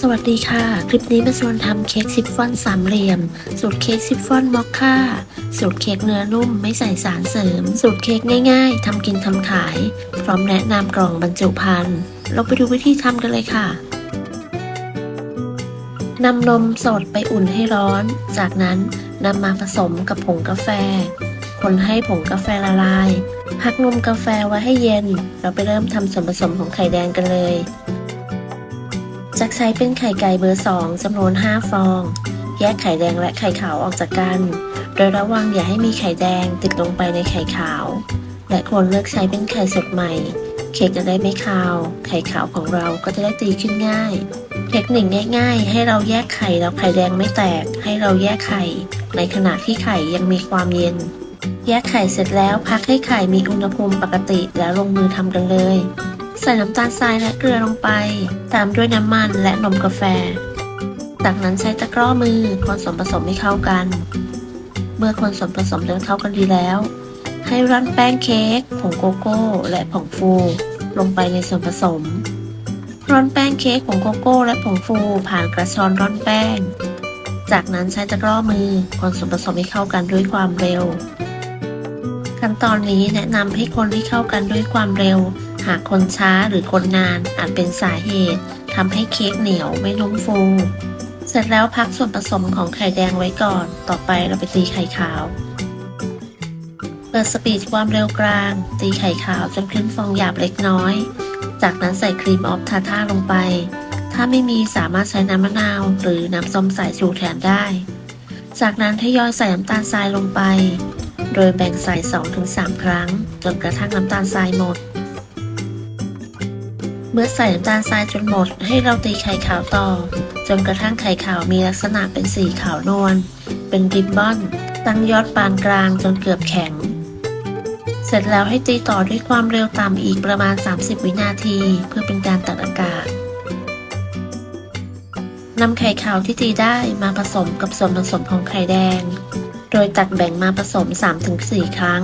สวัสดีค่ะคลิปนี้มาชวนทำเค้กซิฟฟ่อนสามเหลี่ยมสูตรเค้กซิฟฟ่อนมอคค่าสูตรเค้กเนื้อนุ่มไม่ใส่สารเสริมสูตรเค้กง่ายๆทำกินทำขายพร้อมแนะนำกล่องบรรจุภัณฑ์เราไปดูวิธีทำกันเลยค่ะนำนมสดไปอุ่นให้ร้อนจากนั้นนำมาผสมกับผงกาแฟคนให้ผงกาแฟละลายพักนมกาแฟไว้ให้เย็นเราไปเริ่มทำส่วนผสมของไข่แดงกันเลยจะใช้เป็นไข่ไก่เบอร์2จำนวน5ฟองแยกไข่แดงและไข่ขาวออกจากกันโดยระวังอย่าให้มีไข่แดงติดลงไปในไข่ขาวและควรเลือกใช้เป็นไข่สดใหม่เค้กจะได้ไม่คาวไข่ขาวของเราก็จะได้ตีขึ้นง่ายเทคนิคง่ายๆให้เราแยกไข่แล้วไข่แดงไม่แตกให้เราแยกไข่ในขณะที่ไข่ยังมีความเย็นแยกไข่เสร็จแล้วพักให้ไข่มีอุณหภูมิปกติแล้วลงมือทำกันเลยใส่น้ำตาลทรายและเกลือลงไปตามด้วยน้ำมันและนมกาแฟจากนั้นใช้ตะกร้อมือคนส่วนผสมให้เข้ากันเมื่อคนส่วนผสมจนเข้ากันดีแล้วให้ร่อนแป้งเค้กผงโกโก้และผงฟูลงไปในส่วนผสมร่อนแป้งเค้กผงโกโก้และผงฟูผ่านกระชอนร่อนแป้งจากนั้นใช้ตะกร้อมือคนส่วนผสมให้เข้ากันด้วยความเร็วขั้นตอนนี้แนะนำให้คนให้เข้ากันด้วยความเร็วหากคนช้าหรือคนนานอาจเป็นสาเหตุทำให้เค้กเหนียวไม่นุ่มฟูเสร็จแล้วพักส่วนผสมของไข่แดงไว้ก่อนต่อไปเราไปตีไข่ขาวเปิดสปีดความเร็วกลางตีไข่ขาวจนขึ้นฟองหยาบเล็กน้อยจากนั้นใส่ครีมออฟทาท่าลงไปถ้าไม่มีสามารถใช้น้ำมะนาวหรือน้ำส้มสายชูแทนได้จากนั้นทยอยใส่น้ำตาลทรายลงไปโดยแบ่งใส่ 2-3 ครั้งจนกระทั่งน้ำตาลทรายหมดเมื่อใส่น้ำตาลทรายจนหมดให้เราตีไข่ขาวต่อจนกระทั่งไข่ขาวมีลักษณะเป็นสีขาวนวลเป็นริบบอนตั้งยอดปานกลางจนเกือบแข็งเสร็จแล้วให้ตีต่อด้วยความเร็วต่ำอีกประมาณ30วินาทีเพื่อเป็นการตัดอากาศนำไข่ขาวที่ตีได้มาผสมกับส่วนผสมของไข่แดงโดยตักแบ่งมาผสม 3-4 ครั้ง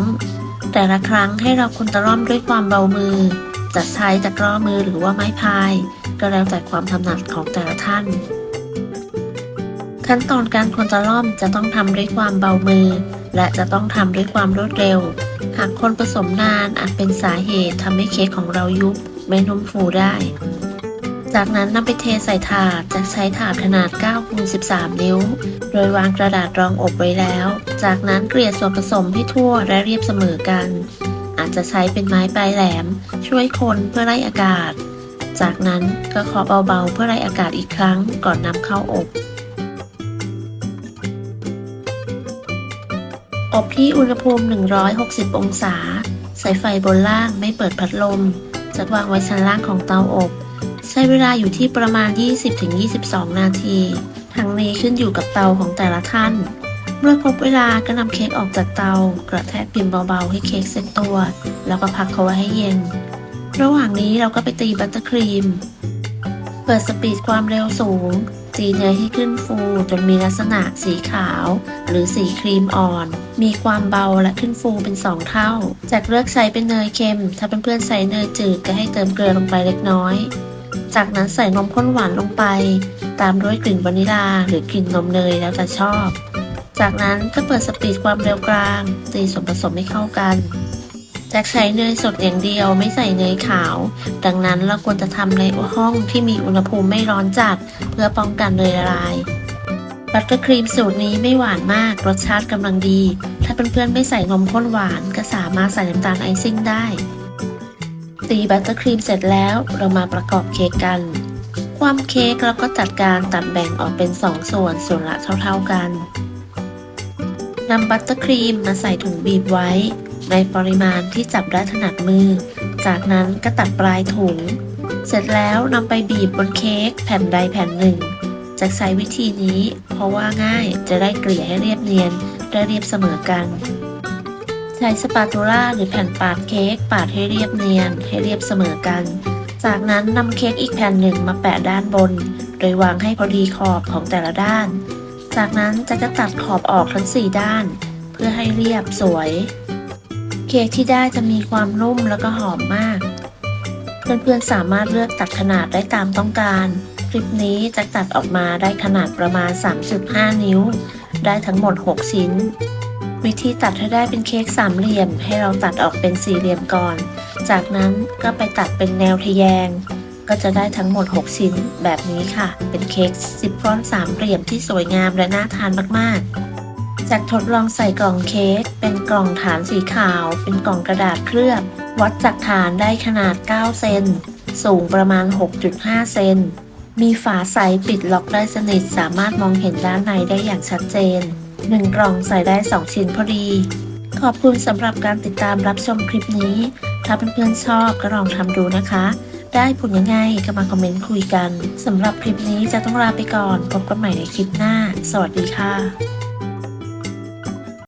แต่ละครั้งให้เราคนตะล่อมด้วยความเบามือจะใช้ตะกร้อมือหรือว่าไม้พายก็แล้วแต่ความถนัดของแต่ละท่านขั้นตอนการคนตะล่อมจะต้องทำด้วยความเบามือและจะต้องทำด้วยความรวดเร็วหากคนผสมนานอาจเป็นสาเหตุทำให้เค้กของเรายุบไม่นุ่มฟูได้จากนั้นนำไปเทใส่ถาดจะใช้ถาดขนาด 9x13 นิ้วโดยวางกระดาษรองอบไว้แล้วจากนั้นเกลี่ยส่วนผสมให้ทั่วและเรียบเสมอกันอาจจะใช้เป็นไม้ปลายแหลมช่วยคนเพื่อไล่อากาศจากนั้นก็เคาะเบาๆเพื่อไล่อากาศอีกครั้งก่อนนำเข้าอบอบที่อุณหภูมิ160องศาใส่ไฟบนล่างไม่เปิดพัดลมจัดวางไว้ชั้นล่างของเตาอบใช้เวลาอยู่ที่ประมาณ 20-22 นาทีทั้งนี้ขึ้นอยู่กับเตาของแต่ละท่านเมื่อครบเวลาก็นำเค้กออกจากเตากระแทกพิมพ์เบาๆให้เค้กเซ็ตตัวแล้วก็พักเขาไว้ให้เย็นระหว่างนี้เราก็ไปตีบัตเตอร์ครีมเปิดสปีดความเร็วสูงตีเนยให้ขึ้นฟูจนมีลักษณะสีขาวหรือสีครีมอ่อนมีความเบาและขึ้นฟูเป็น2เท่าจากเลือกใช้เป็นเนยเค็มถ้าเพื่อนๆใส่เนยจืดก็ให้เติมเกลือลงไปเล็กน้อยจากนั้นใส่นมข้นหวานลงไปตามด้วยกลิ่นวานิลาหรือกลิ่นนมเนยแล้วแต่ชอบจากนั้นก็เปิดสปีดความเร็วกลางตีส่วนผสมให้เข้ากันจากใช้เนยสดอย่างเดียวไม่ใส่เนยขาวดังนั้นเราควรจะทำในห้องที่มีอุณหภูมิไม่ร้อนจัดเพื่อป้องกันเนยละลายบัตเตอร์ครีมสูตรนี้ไม่หวานมากรสชาติกำลังดีถ้าเพื่อนๆไม่ใส่นมข้นหวานก็สามารถใส่น้ำตาลไอซิ่งได้ตีบัตเตอร์ครีมเสร็จแล้วเรามาประกอบเค้กกันความเค้กเราก็จัดการตัดแบ่งออกเป็น2ส่วนละเท่าๆกันนำบัตเตอร์ครีมมาใส่ถุงบีบไว้ในปริมาณที่จับได้ถนัดมือจากนั้นก็ตัดปลายถุงเสร็จแล้วนำไปบีบบนเค้กแผ่นใดแผ่นหนึ่งจะใช้วิธีนี้เพราะว่าง่ายจะได้เกลี่ยให้เรียบเนียนและเรียบเสมอกันใช้สปาตูล่าหรือแผ่นปาดเค้กปาดให้เรียบเนียนให้เรียบเสมอกันจากนั้นนำเค้กอีกแผ่นหนึ่งมาแปะด้านบนโดยวางให้พอดีขอบของแต่ละด้านจากนั้นจะตัดขอบออกทั้ง4ด้านเพื่อให้เรียบสวยเค้กที่ได้จะมีความนุ่มแล้วก็หอมมากเพื่อนๆสามารถเลือกตัดขนาดได้ตามต้องการค คลิปนี้จะตัดออกมาได้ขนาดประมาณ 3.5 นิ้ว ได้ทั้งหมด 6 ชิ้น วิธีตัดให้ได้เป็นเค้กสามเหลี่ยมให้เราตัดออกเป็นสี่เหลี่ยมก่อน จากนั้นก็ไปตัดเป็นแนวทะแยง ก็จะได้ทั้งหมด 6 ชิ้นแบบนี้ค่ะ เป็นเค้กซิฟฟ่อนสามเหลี่ยมที่สวยงามและน่าทานมากๆ จากทดลองใส่กล่องเค้กเป็นกล่องฐานสีขาว เป็นกล่องกระดาษเคลือบ วัดจากฐานได้ขนาด 9 เซน สูงประมาณ 6.5 เซน มีฝาใสปิดล็อกได้สนิทสามารถมองเห็นด้านในได้อย่างชัดเจน 1 กล่องใส่ได้ 2 ชิ้นพอดี ขอบคุณสำหรับการติดตามรับชมคลิปนี้ ถ้าเพื่อนๆชอบก็ลองทำดูนะคะ ได้ผลยังไงก็มาคอมเมนต์คุยกัน สำหรับคลิปนี้จะต้องลาไปก่อน พบกันใหม่ในคลิปหน้า สวัสดีค่ะ